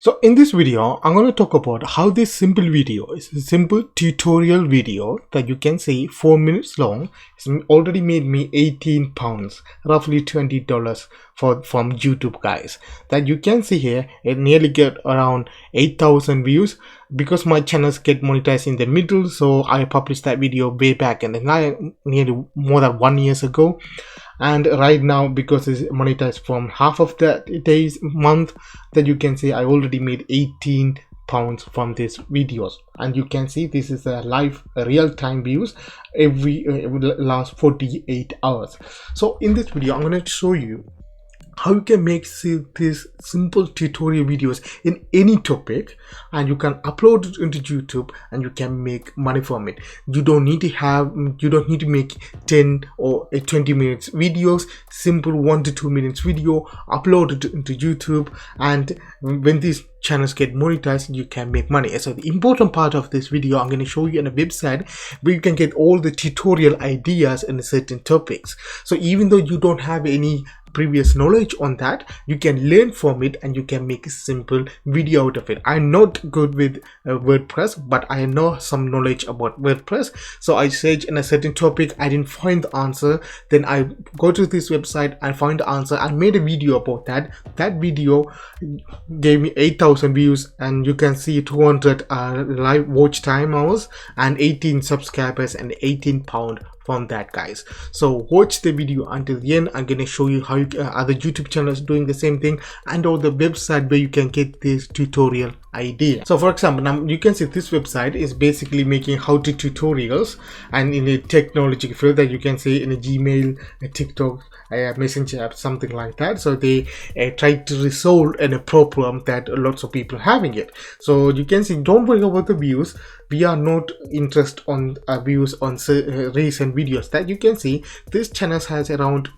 So in this video, I'm going to talk about how this simple video is a simple tutorial video that you can see 4 minutes long. It's already made me 18 pounds, roughly $20 from YouTube, guys. That you can see here, it nearly get around 8,000 views because my channels get monetized in the middle. So I published that video way back and nearly more than 1 year ago. And right now, because it's monetized from half of the days month, that you can see I already made 18 pounds from these videos. And you can see this is a live real-time views every last 48 hours. So in this video, I'm going to show you how you can make these simple tutorial videos in any topic, and you can upload it into YouTube and you can make money from it. You don't need to make 10 or 20 minutes videos. Simple 1 to 2 minutes video, upload it into YouTube, and when these channels get monetized, you can make money. So the important part of this video, I'm going to show you on a website where you can get all the tutorial ideas in certain topics. So even though you don't have any previous knowledge on that, you can learn from it and you can make a simple video out of it. I'm not good with WordPress, but I know some knowledge about WordPress. So I search in a certain topic, I didn't find the answer, then I go to this website and find the answer. I made a video about that. That video gave me 8,000 views, and you can see 200 live watch time hours and 18 subscribers and 18 pound from that, guys. So watch the video until the end. I'm going to show you how other YouTube channels doing the same thing, and all the website where you can get this tutorial idea. So for example, now you can see this website is basically making how-to tutorials, and in a technology field that you can see in a Gmail, a TikTok, a Messenger app, something like that. So they try to resolve a problem that lots of people having it. So you can see, don't worry about the views. We are not interested on views on recent videos. That you can see, this channel has around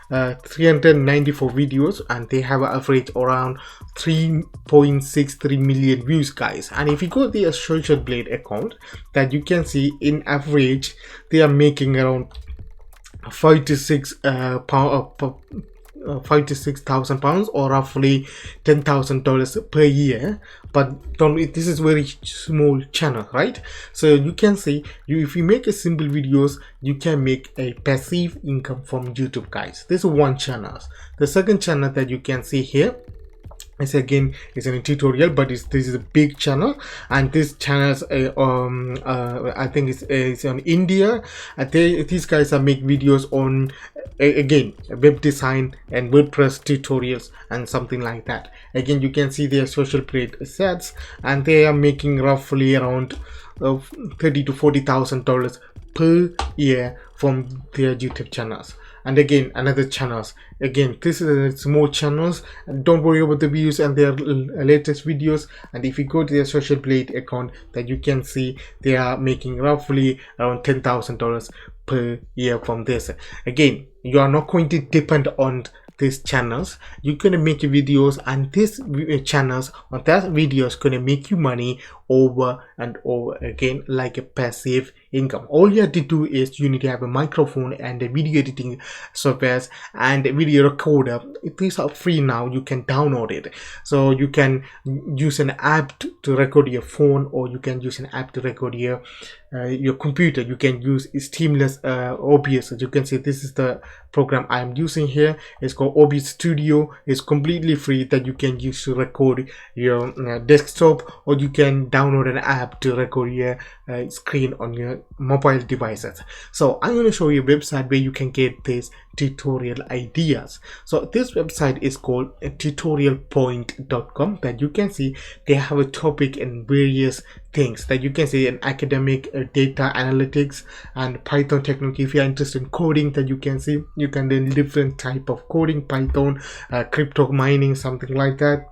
394 videos, and they have an average around 3.63 million views, guys. And if you go to their Social Blade account, that you can see in average they are making around 5 to 6 6,000 pounds, or roughly $10,000 per year. But this is very small channel, right? So you can see, if you make a simple videos, you can make a passive income from YouTube, guys. This is one channel. The second channel that you can see here is again is a tutorial, but this is a big channel, and this channels I think it's on India. These guys are make videos on again web design and WordPress tutorials and something like that. Again, you can see their Social Blade sets, and they are making roughly around $30,000 to $40,000 per year from their YouTube channels. And again, another channels, again, this is small channels, and don't worry about the views and their latest videos. And if you go to their Social Blade account, that you can see they are making roughly around $10,000 per year from this. Again, you are not going to depend on these channels. You're gonna make videos, and these channels or that video is gonna make you money over and over again, like a passive income. All you have to do is you need to have a microphone and a video editing software and a video recorder. These are free now, you can download it. So you can use an app to record your phone, or you can use an app to record your computer. You can use Seamless OBS. As you can see, this is the program I'm using here. It's called OBS Studio. It's completely free that you can use to record your desktop, or you can download an app to record your screen on your mobile devices. So I'm going to show you a website where you can get these tutorial ideas. So this website is called tutorialpoint.com. that you can see they have a topic in various things, that you can see an academic, data analytics, and Python technology. If you are interested in coding, that you can see you can learn different type of coding, Python, crypto mining, something like that.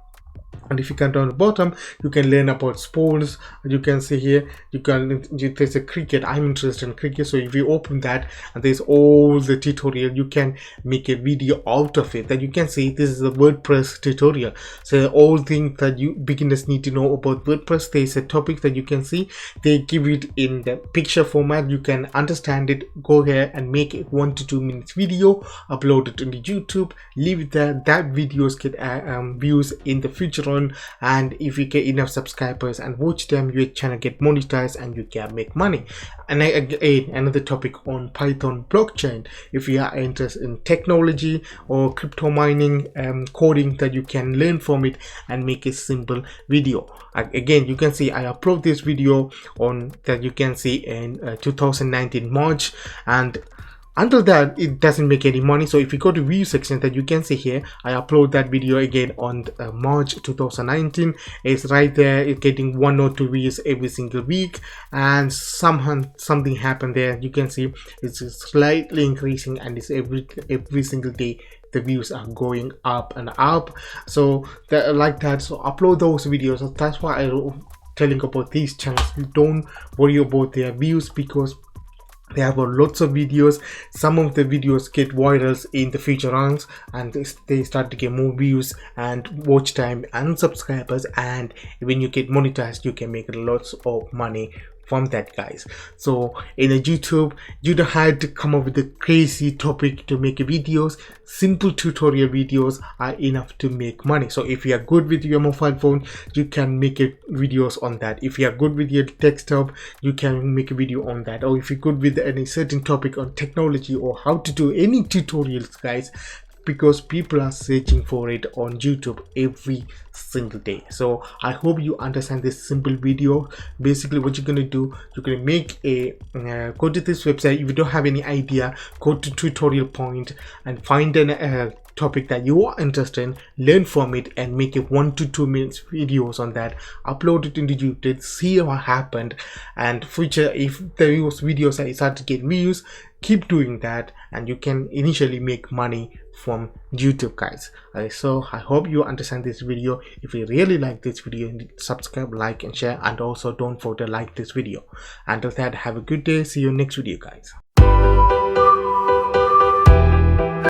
And if you come down the bottom, you can learn about sports. You can see here, there's a cricket. I'm interested in cricket, so if you open that, and there's all the tutorial, you can make a video out of it. That you can see this is a WordPress tutorial. So all things that you beginners need to know about WordPress, there's a topic that you can see. They give it in the picture format. You can understand it, go here and make it 1 to 2 minutes video, upload it into YouTube, leave it there. That videos get views in the future on button, and if you get enough subscribers and watch them, your channel get monetized and you can make money. And again, another topic on Python blockchain. If you are interested in technology or crypto mining, coding, that you can learn from it and make a simple video. Again, you can see I upload this video on that you can see in 2019 March, and until that it doesn't make any money. So if you go to view section, that you can see here, I upload that video again on March 2019. It's right there. It's getting 1 or 2 views every single week, and something happened there. You can see it's slightly increasing, and it's every single day the views are going up and up. So that, like that, so upload those videos. So that's why I'm telling about these channels. You don't worry about their views, because they have lots of videos. Some of the videos get virals in the future rounds, and they start to get more views and watch time and subscribers, and when you get monetized you can make lots of money from that, guys. So in a YouTube, you don't have to come up with a crazy topic to make videos. Simple tutorial videos are enough to make money. So if you are good with your mobile phone, you can make videos on that. If you are good with your desktop, you can make a video on that. Or if you're good with any certain topic on technology or how to do any tutorials, guys, because people are searching for it on YouTube every single day. So I hope you understand this simple video. Basically what you're gonna do, you're gonna make a go to this website. If you don't have any idea, go to tutorial point and find an topic that you are interested in, learn from it, and make a 1 to 2 minutes videos on that, upload it into YouTube, see what happened, and future if those videos start to get views, keep doing that, and you can initially make money from YouTube, guys. So I hope you understand this video. If you really like this video, subscribe, like and share, and also don't forget to like this video. Until that, have a good day. See you next video, guys.